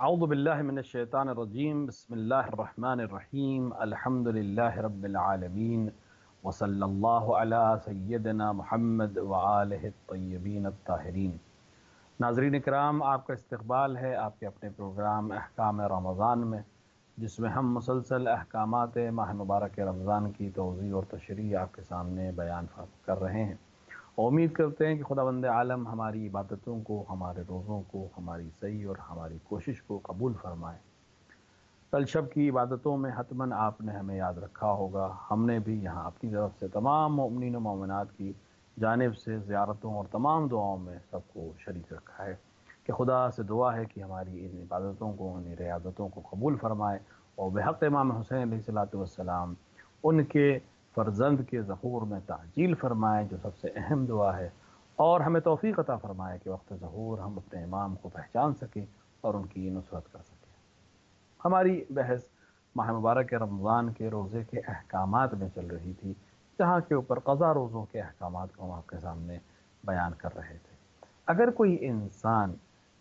اعوذ باللہ من الشیطان الرجیم بسم اللہ الرحمن الرحیم الحمد للہ رب العالمین وصلی اللہ علی سیدنا محمد وآلہ الطیبین الطاہرین۔ ناظرین کرام، آپ کا استقبال ہے آپ کے اپنے پروگرام احکام رمضان میں، جس میں ہم مسلسل احکامات ماہ مبارک رمضان کی توضیح اور تشریح آپ کے سامنے بیان کر رہے ہیں۔ امید کرتے ہیں کہ خداوند عالم ہماری عبادتوں کو، ہمارے روزوں کو، ہماری سعی اور ہماری کوشش کو قبول فرمائے۔ کل شب کی عبادتوں میں حتماً آپ نے ہمیں یاد رکھا ہوگا، ہم نے بھی یہاں اپنی طرف سے تمام مومنین و مومنات کی جانب سے زیارتوں اور تمام دعاؤں میں سب کو شریک رکھا ہے کہ خدا سے دعا ہے کہ ہماری ان عبادتوں کو، ان ریاضتوں کو قبول فرمائے اور بحق امام حسین علیہ السلام ان کے فرزند کے ظہور میں تعجیل فرمائے، جو سب سے اہم دعا ہے، اور ہمیں توفیق عطا فرمائے کہ وقت ظہور ہم اپنے امام کو پہچان سکیں اور ان کی نصرت کر سکیں۔ ہماری بحث ماہ مبارک رمضان کے روزے کے احکامات میں چل رہی تھی، جہاں کے اوپر قضا روزوں کے احکامات کو ہم آپ کے سامنے بیان کر رہے تھے۔ اگر کوئی انسان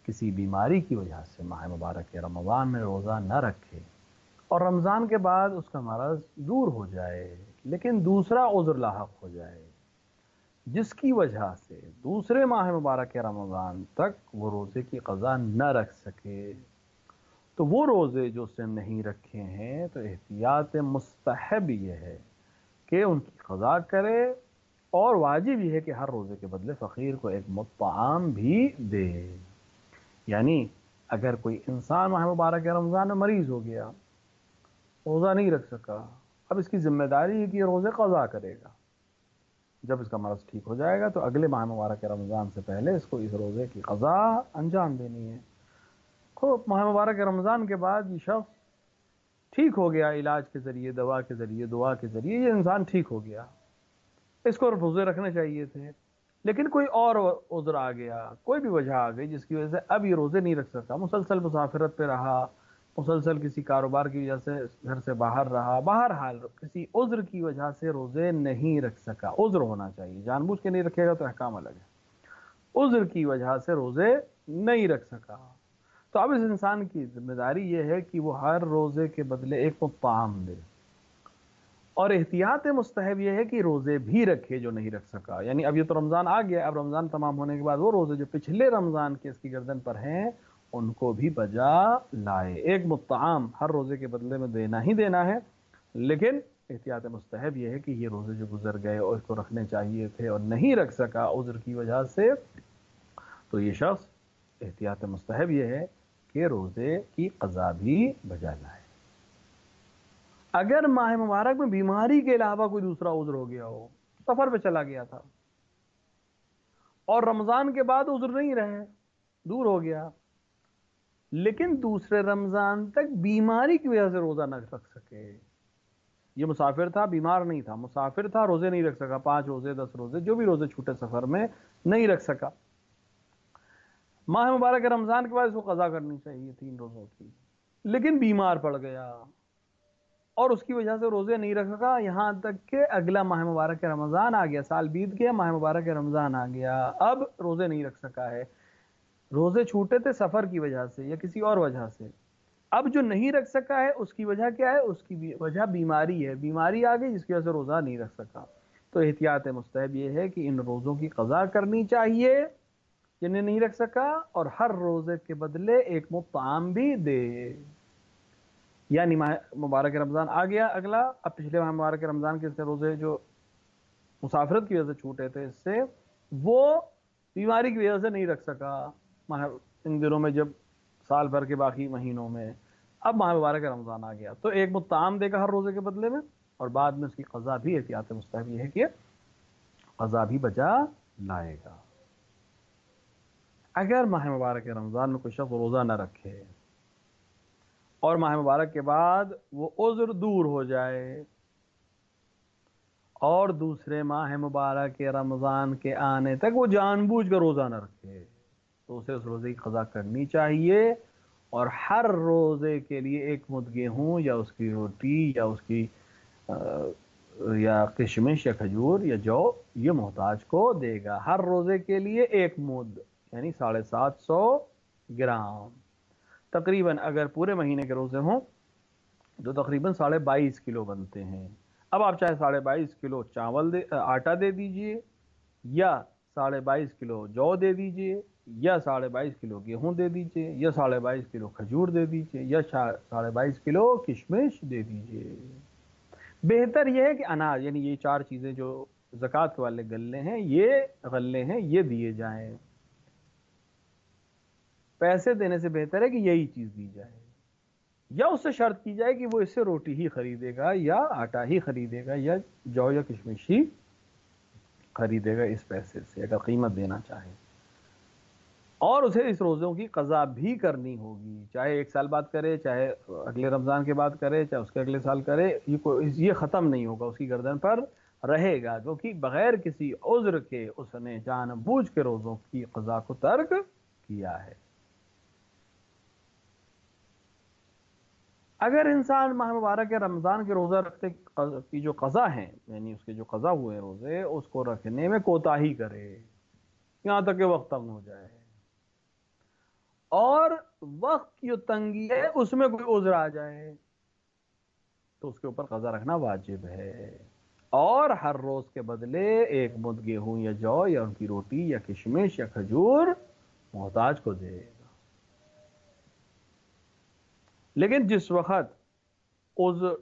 کسی بیماری کی وجہ سے ماہ مبارک رمضان میں روزہ نہ رکھے اور رمضان کے بعد اس کا مرض دور ہو جائے لیکن دوسرا عذر لاحق ہو جائے، جس کی وجہ سے دوسرے ماہ مبارک رمضان تک وہ روزے کی قضا نہ رکھ سکے، تو وہ روزے جو اس نے نہیں رکھے ہیں تو احتیاط مستحب یہ ہے کہ ان کی قضا کرے، اور واجب یہ ہے کہ ہر روزے کے بدلے فقیر کو ایک مطعم بھی دے۔ یعنی اگر کوئی انسان ماہ مبارک رمضان میں مریض ہو گیا، روزہ نہیں رکھ سکا، اب اس کی ذمہ داری ہے کہ یہ روزے قضا کرے گا۔ جب اس کا مرض ٹھیک ہو جائے گا تو اگلے ماہ مبارک رمضان سے پہلے اس کو اس روزے کی قضا انجام دینی ہے۔ خوب ماہ مبارک رمضان کے بعد یہ شخص ٹھیک ہو گیا، علاج کے ذریعے، دوا کے ذریعے، دعا کے ذریعے یہ انسان ٹھیک ہو گیا، اس کو روزے رکھنے چاہیے تھے، لیکن کوئی اور عذر آ گیا، کوئی بھی وجہ آ گئی جس کی وجہ سے اب یہ روزے نہیں رکھ سکا، مسلسل مسافرت پہ رہا، مسلسل کسی کاروبار کی وجہ سے گھر سے باہر رہا، بہرحال کسی عذر کی وجہ سے روزے نہیں رکھ سکا۔ عذر ہونا چاہیے، جان بوجھ کے نہیں رکھے گا تو احکام الگ ہے۔ عذر کی وجہ سے روزے نہیں رکھ سکا تو اب اس انسان کی ذمہ داری یہ ہے کہ وہ ہر روزے کے بدلے ایک مطعم دے، اور احتیاط مستحب یہ ہے کہ روزے بھی رکھے جو نہیں رکھ سکا۔ یعنی اب یہ تو رمضان آ گیا، اب رمضان تمام ہونے کے بعد وہ روزے جو پچھلے رمضان کے اس کی گردن پر ہیں ان کو بھی بجا لائے۔ ایک مطعم ہر روزے کے بدلے میں دینا ہی دینا ہے، لیکن احتیاط مستحب یہ ہے کہ یہ روزے جو گزر گئے اور اس کو رکھنے چاہیے تھے اور نہیں رکھ سکا عذر کی وجہ سے، تو یہ شخص احتیاط مستحب یہ ہے کہ روزے کی قضا بھی بجا لائے۔ اگر ماہ مبارک میں بیماری کے علاوہ کوئی دوسرا عذر ہو گیا ہو، سفر پہ چلا گیا تھا اور رمضان کے بعد عذر نہیں رہے، دور ہو گیا، لیکن دوسرے رمضان تک بیماری کی وجہ سے روزہ نہ رکھ سکے، یہ مسافر تھا، بیمار نہیں تھا، مسافر تھا، روزے نہیں رکھ سکا، 5 روزے 10 روزے جو بھی روزے چھوٹے سفر میں نہیں رکھ سکا، ماہ مبارک رمضان کے بعد اس کو قضا کرنی چاہیے 3 روزوں کی، لیکن بیمار پڑ گیا اور اس کی وجہ سے روزے نہیں رکھ سکا، یہاں تک کہ اگلا ماہ مبارک رمضان آ گیا، سال بیت گیا، ماہ مبارک رمضان آ گیا، اب روزے نہیں رکھ سکا ہے، روزے چھوٹے تھے سفر کی وجہ سے یا کسی اور وجہ سے، اب جو نہیں رکھ سکا ہے اس کی وجہ کیا ہے؟ اس کی وجہ بیماری ہے، بیماری آ گئی جس کی وجہ سے روزہ نہیں رکھ سکا، تو احتیاط مستحب یہ ہے کہ ان روزوں کی قضا کرنی چاہیے جنہیں نہیں رکھ سکا، اور ہر روزے کے بدلے ایک مطعم بھی دے۔ یعنی ماہ مبارک رمضان آ گیا اگلا، اب پچھلے ماہ مبارک رمضان کے روزے جو مسافرت کی وجہ سے چھوٹے تھے، اس سے وہ بیماری کی وجہ سے نہیں رکھ سکا ان دنوں میں، جب سال بھر کے باقی مہینوں میں، اب ماہ مبارک رمضان آ گیا تو ایک مطعم دے گا ہر روزے کے بدلے میں، اور بعد میں اس کی قضا بھی احتیاط مستحب یہ ہے کہ قضا بھی بجا لائے گا۔ اگر ماہ مبارک رمضان میں کوئی شخص روزہ نہ رکھے اور ماہ مبارک کے بعد وہ عذر دور ہو جائے اور دوسرے ماہ مبارک رمضان کے آنے تک وہ جان بوجھ کر روزہ نہ رکھے، تو اسے اس روزے کی قضا کرنی چاہیے، اور ہر روزے کے لیے ایک مد گیہوں یا اس کی روٹی یا اس کی یا کشمش یا کھجور یا جو یہ محتاج کو دے گا، ہر روزے کے لیے ایک مد یعنی 750 گرام۔ تقریباً اگر پورے مہینے کے روزے ہوں تو تقریباً 22.5 کلو بنتے ہیں۔ اب آپ چاہے 22.5 کلو آٹا دے دیجئے، یا 22.5 کلو جو دے دیجئے، یا 22.5 کلو گیہوں دے دیجئے، یا 22.5 کلو کھجور دے دیجئے، یا 22.5 کلو کشمش دے دیجئے۔ بہتر یہ ہے کہ اناج، یعنی یہ 4 چیزیں جو زکوٰۃ والے غلے ہیں، یہ دیے جائیں۔ پیسے دینے سے بہتر ہے کہ یہی چیز دی جائے، یا اس سے شرط کی جائے کہ وہ اس سے روٹی ہی خریدے گا، یا آٹا ہی خریدے گا، یا جو یا کشمش ہی خریدے گا اس پیسے سے، اگر قیمت دینا چاہے۔ اور اسے اس روزوں کی قضا بھی کرنی ہوگی، چاہے 1 سال بعد کرے، چاہے اگلے رمضان کے بعد کرے، چاہے اس کے اگلے سال کرے، یہ ختم نہیں ہوگا، اس کی گردن پر رہے گا، کیونکہ بغیر کسی عذر کے اس نے جان بوجھ کے روزوں کی قضا کو ترک کیا ہے۔ اگر انسان ماہ مبارک رمضان کے روزہ رکھتے کی جو قضا ہیں، یعنی اس کے جو قضا ہوئے روزے، اس کو رکھنے میں کوتاہی کرے یہاں تک کہ وقت تنگ ہو جائے، اور وقت کی جو تنگی ہے اس میں کوئی عذر آ جائے، تو اس کے اوپر قضا رکھنا واجب ہے، اور ہر روز کے بدلے 1 مد گیہوں یا جو یا ان کی روٹی یا کشمش یا کھجور محتاج کو دے گا۔ لیکن جس وقت عذر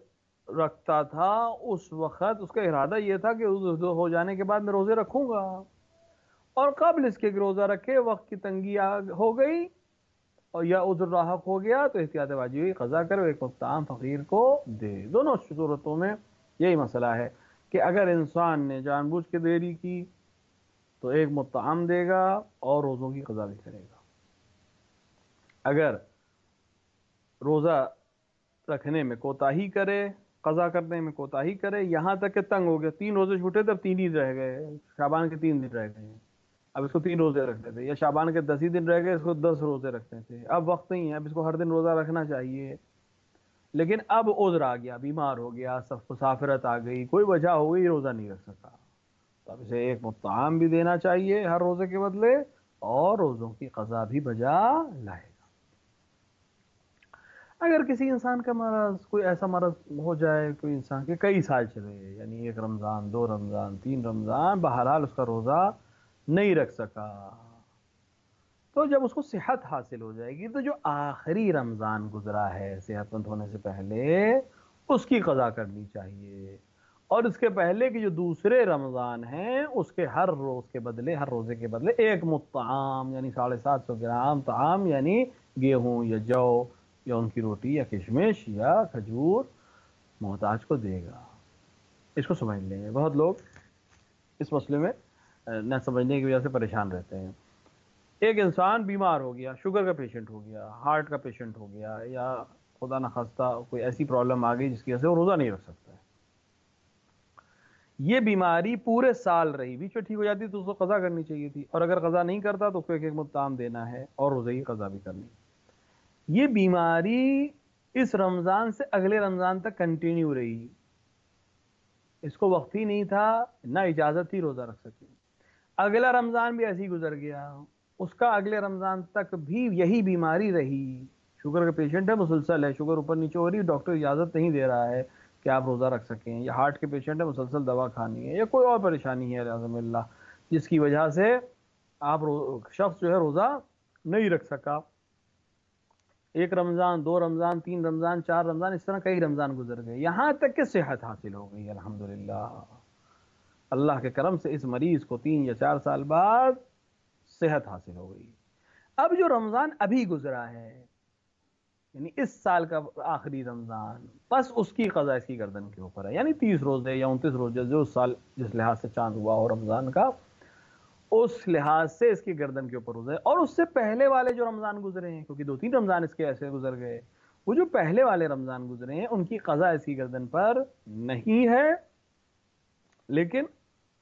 رکھتا تھا اس وقت اس کا ارادہ یہ تھا کہ عذر ہو جانے کے بعد میں روزے رکھوں گا، اور قبل اس کے روزہ رکھے وقت کی تنگی ہو گئی اور یا عذر لاحق ہو گیا تو احتیاط واجبی قضا کرے، 1 وقت طعام فقیر کو دے۔ دونوں صورتوں میں یہی مسئلہ ہے کہ اگر انسان نے جان بوجھ کے دیری کی تو 1 مد طعام دے گا اور روزوں کی قضا بھی کرے گا۔ اگر روزہ رکھنے میں کوتاہی کرے، قضا کرنے میں کوتاہی کرے، یہاں تک کہ تنگ ہو گیا، 3 روزے چھوٹے تھے، اب 3 ہی رہ گئے، شعبان کے 3 دن رہ گئے ہیں، اب اس کو 3 روزے رکھتے تھے، یا شعبان کے 10 ہی دن رہ گئے، اس کو 10 روزے رکھتے تھے، اب وقت نہیں ہے، اب اس کو ہر دن روزہ رکھنا چاہیے، لیکن اب عذر آ گیا، بیمار ہو گیا، سب مسافرت آ گئی، کوئی وجہ ہو گئی، روزہ نہیں رکھ سکا، تو اب اسے 1 مد طعام بھی دینا چاہیے ہر روزے کے بدلے، اور روزوں کی قضا بھی بجا لائے گا۔ اگر کسی انسان کا مرض، کوئی ایسا مرض ہو جائے کوئی انسان کے کئی سال چلے، یعنی 1 رمضان 2 رمضان 3 رمضان، بہرحال اس کا روزہ نہیں رکھ سکا، تو جب اس کو صحت حاصل ہو جائے گی تو جو آخری رمضان گزرا ہے صحت مند ہونے سے پہلے، اس کی قضا کرنی چاہیے، اور اس کے پہلے کی جو دوسرے رمضان ہیں اس کے ہر روزے کے بدلے 1 مد طعام، یعنی 750 گرام طعام، یعنی گیہوں یا جو یا ان کی روٹی یا کشمش یا کھجور محتاج کو دے گا۔ اس کو سمجھ لیں گے، بہت لوگ اس مسئلے میں نہ سمجھنے کی وجہ سے پریشان رہتے ہیں۔ ایک انسان بیمار ہو گیا، شوگر کا پیشنٹ ہو گیا، ہارٹ کا پیشنٹ ہو گیا، یا خدا نخواستہ کوئی ایسی پرابلم آ گئی جس کی وجہ سے وہ روزہ نہیں رکھ سکتا ہے، یہ بیماری پورے سال رہی، بیچ میں ٹھیک ہو جاتی تو اس کو قضا کرنی چاہیے تھی، اور اگر قضا نہیں کرتا تو اس کو 1 مد طعام دینا ہے اور روزے کی قضا بھی کرنی۔ یہ بیماری اس رمضان سے اگلے رمضان تک کنٹینیو رہی، اس کو وقت ہی نہیں تھا، نہ اجازت تھی روزہ رکھ سکے، اگلا رمضان بھی ایسے ہی گزر گیا، اس کا اگلے رمضان تک بھی یہی بیماری رہی، شوگر کا پیشنٹ ہے، مسلسل ہے، شوگر اوپر نیچے ہو رہی، ڈاکٹر اجازت نہیں دے رہا ہے کہ آپ روزہ رکھ سکیں، یا ہارٹ کے پیشنٹ ہے، مسلسل دوا کھانی ہے، یا کوئی اور پریشانی ہے اعوذ اللہ جس کی وجہ سے آپ شخص جو ہے روزہ نہیں رکھ سکا، 1 رمضان 2 رمضان 3 رمضان 4 رمضان، اس طرح کئی رمضان گزر گئے، یہاں تک کہ صحت حاصل ہو گئی الحمدللہ، اللہ کے کرم سے اس مریض کو 3 یا 4 سال بعد صحت حاصل ہو گئی۔ اب جو رمضان ابھی گزرا ہے، یعنی اس سال کا آخری رمضان، بس اس کی قضا اس کی گردن کے اوپر ہے، یعنی 30 روزے یا 29 روزے جو سال جس لحاظ سے چاند ہوا ہو رمضان کا، اس لحاظ سے اس کی گردن کے اوپر روزہ ہے، اور اس سے پہلے والے جو رمضان گزرے ہیں، کیونکہ 2-3 رمضان اس کے ایسے گزر گئے، وہ جو پہلے والے رمضان گزرے ہیں ان کی قضا اس کی گردن پر نہیں ہے، لیکن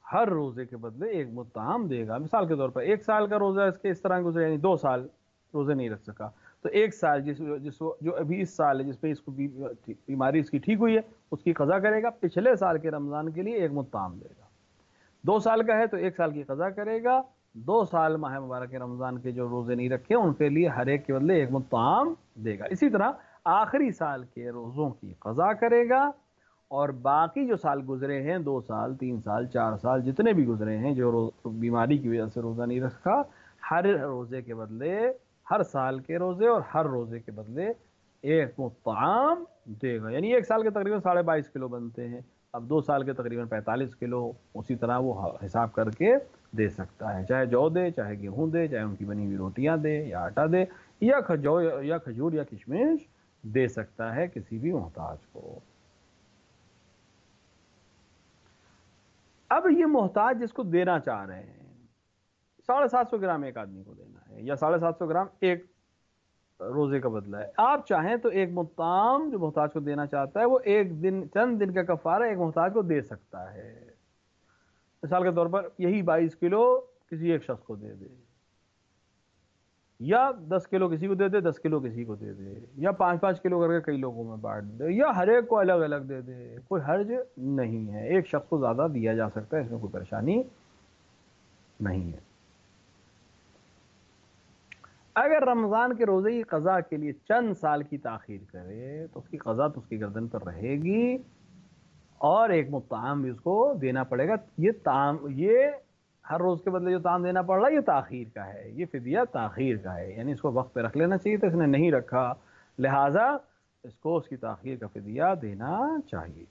ہر روزے کے بدلے 1 مد طعام دے گا۔ مثال کے طور پر 1 سال کا روزہ اس کے اس طرح گزرے، یعنی 2 سال روزے نہیں رکھ سکا، تو 1 سال جو ابھی اس سال ہے، جس پہ اس کو بیماری اس کی ٹھیک ہوئی ہے، اس کی قضا کرے گا، پچھلے سال کے رمضان کے لیے 1 مد طعام دے گا۔ 2 سال کا ہے تو 1 سال کی قضا کرے گا، 2 سال ماہ مبارک رمضان کے جو روزے نہیں رکھے ان کے لیے ہر ایک کے بدلے ایک مد طعام دے گا. اسی طرح آخری سال کے روزوں کی قضا کرے گا، اور باقی جو سال گزرے ہیں، 2 سال 3 سال 4 سال جتنے بھی گزرے ہیں، جو بیماری کی وجہ سے روزہ نہیں رکھا، ہر روزے کے بدلے، ہر سال کے روزے اور ہر روزے کے بدلے ایک مد طعام دے گا. یعنی ایک سال کے تقریباً 22.5 کلو بنتے ہیں، اب 2 سال کے تقریباً 45 کلو، اسی طرح وہ حساب کر کے دے سکتا ہے، چاہے جو دے، چاہے گیہوں دے، چاہے ان کی بنی ہوئی روٹیاں دے یا آٹا دے، یا کھجور یا کشمش دے سکتا ہے کسی بھی محتاج کو. اب یہ محتاج جس کو دینا چاہ رہے ہیں، 750 گرام ایک آدمی کو دینا ہے، یا 750 گرام ایک روزے کا بدلہ ہے. آپ چاہیں تو ایک مطعام جو محتاج کو دینا چاہتا ہے وہ ایک دن، چند دن کا کفارہ ایک محتاج کو دے سکتا ہے. مثال کے طور پر یہی 22 کلو کسی ایک شخص کو دے دے، یا 10 کلو کسی کو دے دے، 10 کلو کسی کو دے دے، یا 5-5 کلو کر کے کئی لوگوں میں بانٹ دے، یا ہر ایک کو الگ الگ دے دے، کوئی حرج نہیں ہے. ایک شخص کو زیادہ دیا جا سکتا ہے، اس میں کوئی پریشانی نہیں ہے. اگر رمضان کے روزے کی قضا کے لیے چند سال کی تاخیر کرے تو اس کی قضا تو اس کی گردن پر رہے گی، اور ایک مطعم بھی اس کو دینا پڑے گا. یہ ہر روز کے بدلے جو طعام دینا پڑ رہا ہے یہ تاخیر کا ہے، یہ فدیہ تاخیر کا ہے، یعنی اس کو وقت پہ رکھ لینا چاہیے تھا، اس نے نہیں رکھا، لہٰذا اس کو اس کی تاخیر کا فدیہ دینا چاہیے.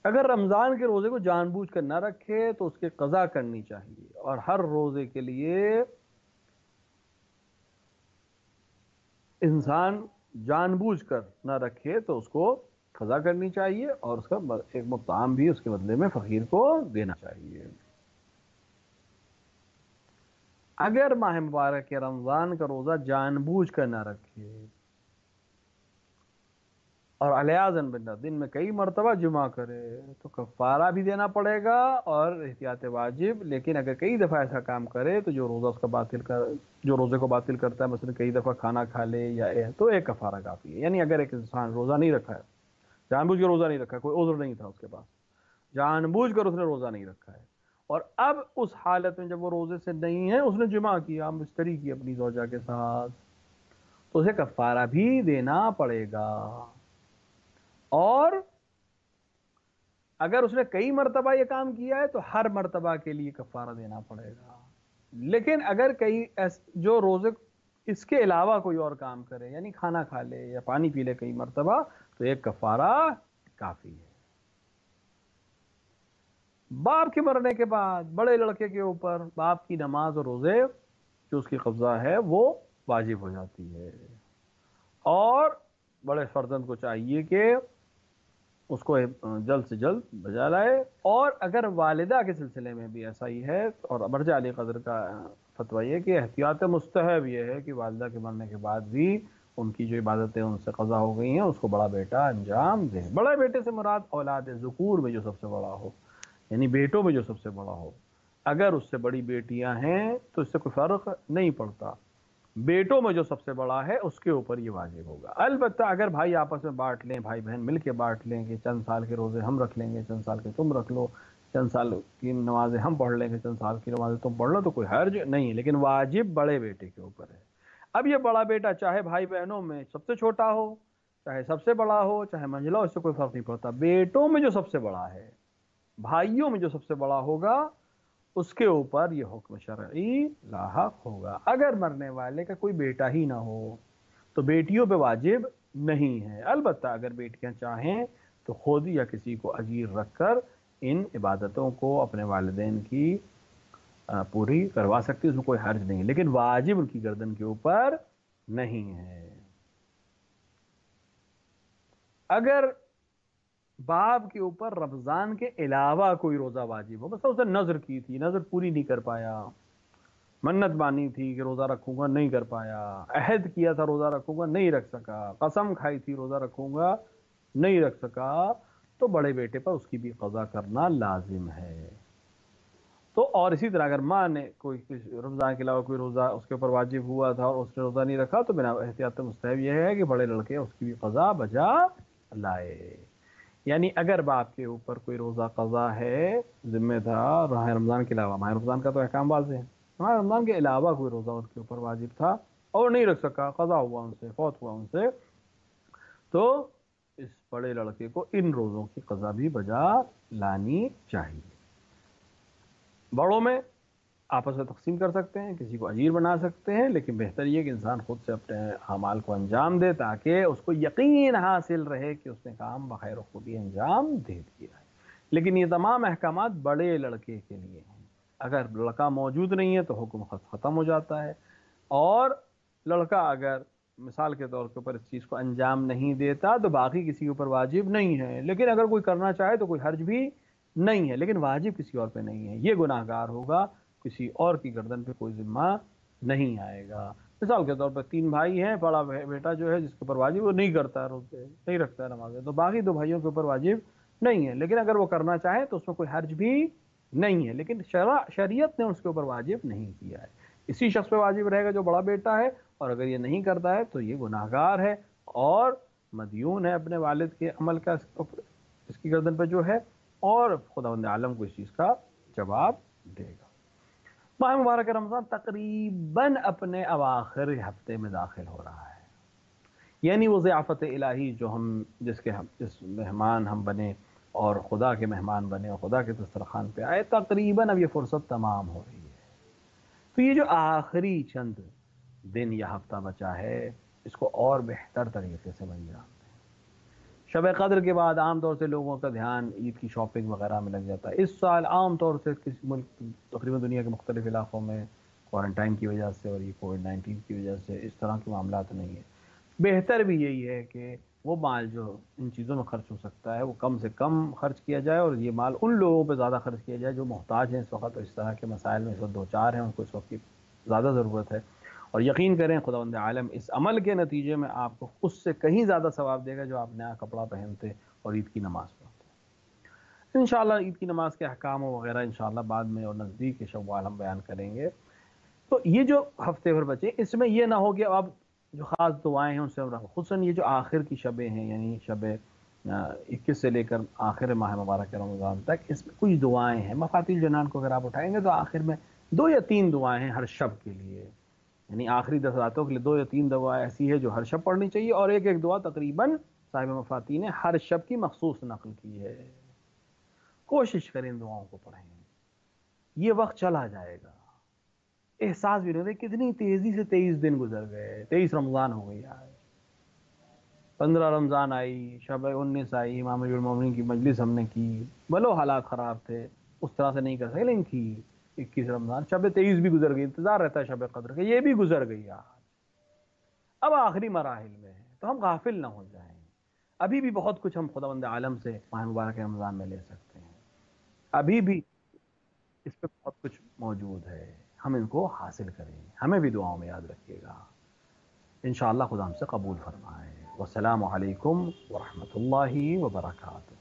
اگر رمضان کے روزے کو جان بوجھ کر نہ رکھے تو اس کی قضا کرنی چاہیے، اور ہر روزے کے لیے انسان جان بوجھ کر نہ رکھے تو اس کو قضا کرنی چاہیے، اور اس کا ایک مطعم بھی اس کے بدلے میں فقیر کو دینا چاہیے. اگر ماہ مبارک کے رمضان کا روزہ جان بوجھ کر نہ رکھے اور علیازن بندہ دن میں کئی مرتبہ جمعہ کرے تو کفارہ بھی دینا پڑے گا اور احتیاط واجب. لیکن اگر کئی دفعہ ایسا کام کرے تو جو روزہ اس کا جو روزے کو باطل کرتا ہے، مثلا کئی دفعہ کھانا کھا لے یا تو ایک کفارہ کافی ہے. یعنی اگر ایک انسان روزہ نہیں رکھا ہے، جان بوجھ کے روزہ نہیں رکھا ہے، کوئی عذر نہیں تھا اس کے پاس، جان بوجھ کر اس نے روزہ نہیں رکھا ہے، اور اب اس حالت میں جب وہ روزے سے نہیں ہے، اس نے جمع کیا، مشتری کی اپنی زوجہ کے ساتھ، تو اسے کفارہ بھی دینا پڑے گا. اور اگر اس نے کئی مرتبہ یہ کام کیا ہے تو ہر مرتبہ کے لیے کفارہ دینا پڑے گا. لیکن اگر جو روزے اس کے علاوہ کوئی اور کام کرے، یعنی کھانا کھا لے یا پانی پی لے کئی مرتبہ، تو ایک کفارہ کافی ہے. باپ کے مرنے کے بعد بڑے لڑکے کے اوپر باپ کی نماز اور روزے جو اس کی قبضہ ہے وہ واجب ہو جاتی ہے، اور بڑے فرزند کو چاہیے کہ اس کو جلد سے جلد بجا لائے. اور اگر والدہ کے سلسلے میں بھی ایسا ہی ہے، اور مرجع علی قدر کا فتویٰ یہ کہ احتیاط مستحب یہ ہے کہ والدہ کے مرنے کے بعد بھی ان کی جو عبادتیں ان سے قضا ہو گئی ہیں اس کو بڑا بیٹا انجام دے. بڑے بیٹے سے مراد اولاد ذکور میں جو سب سے بڑا ہو، یعنی بیٹوں میں جو سب سے بڑا ہو. اگر اس سے بڑی بیٹیاں ہیں تو اس سے کوئی فرق نہیں پڑتا، بیٹوں میں جو سب سے بڑا ہے اس کے اوپر یہ واجب ہوگا. البتہ اگر بھائی آپس میں بانٹ لیں، بھائی بہن مل کے بانٹ لیں کہ چند سال کے روزے ہم رکھ لیں گے، چند سال کے تم رکھ لو، چند سال کی نمازیں ہم پڑھ لیں گے، چند سال کی نمازیں تم پڑھ لو، تو کوئی حرج نہیں ہے. لیکن واجب بڑے بیٹے کے اوپر ہے. اب یہ بڑا بیٹا چاہے بھائی بہنوں میں سب سے چھوٹا ہو، چاہے سب سے بڑا ہو، چاہے منجلا ہو، اس سے کوئی فرق نہیں پڑتا. بیٹوں میں جو سب سے بڑا ہے، بھائیوں میں جو سب سے بڑا ہوگا، اس کے اوپر یہ حکم شرعی لاحق ہوگا. اگر مرنے والے کا کوئی بیٹا ہی نہ ہو تو بیٹیوں پہ واجب نہیں ہے. البتہ اگر بیٹیاں چاہیں تو خود یا کسی کو اجیر رکھ کر ان عبادتوں کو اپنے والدین کی پوری کروا سکتی، اس میں کوئی حرج نہیں، لیکن واجب ان کی گردن کے اوپر نہیں ہے. اگر باپ کے اوپر رمضان کے علاوہ کوئی روزہ واجب ہو، مثلا اس نے نظر کی تھی، نظر پوری نہیں کر پایا، منت مانی تھی کہ روزہ رکھوں گا نہیں کر پایا، عہد کیا تھا روزہ رکھوں گا نہیں رکھ سکا، قسم کھائی تھی روزہ رکھوں گا نہیں رکھ سکا، تو بڑے بیٹے پر اس کی بھی قضا کرنا لازم ہے. تو اور اسی طرح اگر ماں نے کوئی رمضان کے علاوہ کوئی روزہ اس کے اوپر واجب ہوا تھا اور اس نے روزہ نہیں رکھا، تو بنا احتیاط مستحب یہ ہے کہ بڑے لڑکے اس کی بھی قضا بجا لائے. یعنی اگر باپ کے اوپر کوئی روزہ قضا ہے، ذمہ دار ماہ رمضان کے علاوہ، ماہ رمضان کا تو احکام واضح ہے، ماہ رمضان کے علاوہ کوئی روزہ ان کے اوپر واجب تھا اور نہیں رکھ سکا، قضا ہوا ان سے، فوت ہوا ان سے، تو اس بڑے لڑکے کو ان روزوں کی قضا بھی بجا لانی چاہیے۔ بڑوں میں آپس میں تقسیم کر سکتے ہیں، کسی کو اجیر بنا سکتے ہیں، لیکن بہتر یہ کہ انسان خود سے اپنے اعمال کو انجام دے تاکہ اس کو یقین حاصل رہے کہ اس نے کام بخیر و خوبی انجام دے دیا ہے۔ لیکن یہ تمام احکامات بڑے لڑکے کے لیے ہیں۔ اگر لڑکا موجود نہیں ہے تو حکم ختم ہو جاتا ہے، اور لڑکا اگر مثال کے طور کے اوپر اس چیز کو انجام نہیں دیتا تو باقی کسی کے اوپر واجب نہیں ہے، لیکن اگر کوئی کرنا چاہے تو کوئی حرج بھی نہیں ہے، لیکن واجب کسی اور پہ نہیں ہے، یہ گناہ گار ہوگا، کسی اور کی گردن پہ کوئی ذمہ نہیں آئے گا۔ مثال کے طور پر 3 بھائی ہیں، بڑا بیٹا جو ہے جس کے اوپر واجب وہ نہیں کرتا ہے، روزے نہیں رکھتا ہے، نمازیں، تو باقی 2 بھائیوں کے اوپر واجب نہیں ہے، لیکن اگر وہ کرنا چاہے تو اس میں کوئی حرج بھی نہیں ہے، لیکن شریعت نے اس کے اوپر واجب نہیں کیا ہے۔ اسی شخص پہ واجب رہے گا جو بڑا بیٹا ہے، اور اگر یہ نہیں کرتا ہے تو یہ گناہ گار ہے اور مدیون ہے اپنے والد کے عمل کا اس کی گردن پہ جو ہے، اور خداوند عالم کو اس چیز کا جواب دے گا۔ ماہ مبارک رمضان تقریباً اپنے اواخر ہفتے میں داخل ہو رہا ہے، یعنی وہ ضیافت الہی جو جس مہمان ہم بنے اور خدا کے مہمان بنے اور خدا کے دسترخوان پہ آئے، تقریباً اب یہ فرصت تمام ہو رہی ہے۔ تو یہ جو آخری چند دن یا ہفتہ بچا ہے، اس کو اور بہتر طریقے سے بن جائے۔ شب قدر کے بعد عام طور سے لوگوں کا دھیان عید کی شاپنگ وغیرہ میں لگ جاتا ہے۔ اس سال عام طور سے کسی ملک، تقریباً دنیا کے مختلف علاقوں میں کوارنٹائن کی وجہ سے اور یہ کووڈ-19 کی وجہ سے اس طرح کے معاملات نہیں ہیں۔ بہتر بھی یہی ہے کہ وہ مال جو ان چیزوں میں خرچ ہو سکتا ہے وہ کم سے کم خرچ کیا جائے، اور یہ مال ان لوگوں پہ زیادہ خرچ کیا جائے جو محتاج ہیں اس وقت، اور اس طرح کے مسائل میں اس وقت دوچار ہیں، ان کو اس وقت کی زیادہ ضرورت ہے۔ اور یقین کریں خداوند عالم اس عمل کے نتیجے میں آپ کو اس سے کہیں زیادہ ثواب دے گا جو آپ نیا کپڑا پہنتے اور عید کی نماز پڑھتے۔ انشاءاللہ عید کی نماز کے احکام وغیرہ انشاءاللہ بعد میں اور نزدیک شوال ہم بیان کریں گے۔ تو یہ جو ہفتے بھر بچے، اس میں یہ نہ ہو کہ اب جو خاص دعائیں ہیں ان سے، خصوصاً یہ جو آخر کی شبیں ہیں، یعنی شب 21 سے لے کر آخر ماہ مبارک رمضان تک، اس میں کچھ دعائیں ہیں۔ مفاتیح الجنان کو اگر آپ اٹھائیں گے تو آخر میں 2 یا 3 دعائیں ہیں ہر شب کے لیے، یعنی آخری 10 راتوں کے لیے 2 یا 3 دعائیں ایسی ہے جو ہر شب پڑھنی چاہیے، اور ایک دعا تقریباً صاحب مفاتیح نے ہر شب کی مخصوص نقل کی ہے۔ کوشش کریں ان دعاؤں کو پڑھیں، یہ وقت چلا جائے گا، احساس بھی نہیں ہوتا کتنی تیزی سے 23 دن گزر گئے، 23 رمضان ہو گئی آج، 15 رمضان آئی، شب 19 آئی، امام امیر المومنین کی مجلس ہم نے کی، بلو حالات خراب تھے اس طرح سے نہیں کر سکے، لیکن کی 21 رمضان، شب 23 بھی گزر گئی، انتظار رہتا ہے شب قدر کا، یہ بھی گزر گئی آج، اب آخری مراحل میں ہے، تو ہم غافل نہ ہو جائیں، ابھی بھی بہت کچھ ہم خداوند عالم سے ماہ مبارک رمضان میں لے سکتے ہیں، ابھی بھی اس پہ بہت کچھ موجود ہے، ہم ان کو حاصل کریں، ہمیں بھی دعاؤں میں یاد رکھیے گا، انشاءاللہ خدا ہم سے قبول فرمائے۔ والسلام علیکم ورحمۃ اللہ وبرکاتہ۔